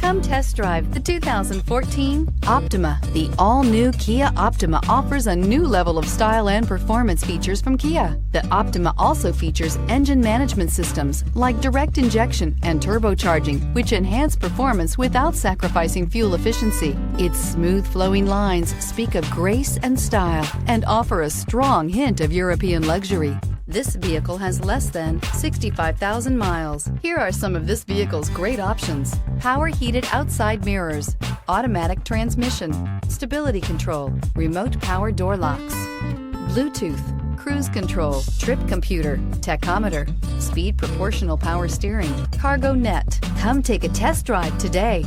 Come test drive the 2014 Optima. The all-new Kia Optima offers a new level of style and performance features from Kia. The Optima also features engine management systems like direct injection and turbocharging, which enhance performance without sacrificing fuel efficiency. Its smooth flowing lines speak of grace and style and offer a strong hint of European luxury. This vehicle has less than 65,000 miles. Here are some of this vehicle's great options: power heated outside mirrors, automatic transmission, stability control, remote power door locks, Bluetooth, cruise control, trip computer, tachometer, speed proportional power steering, cargo net. Come take a test drive today.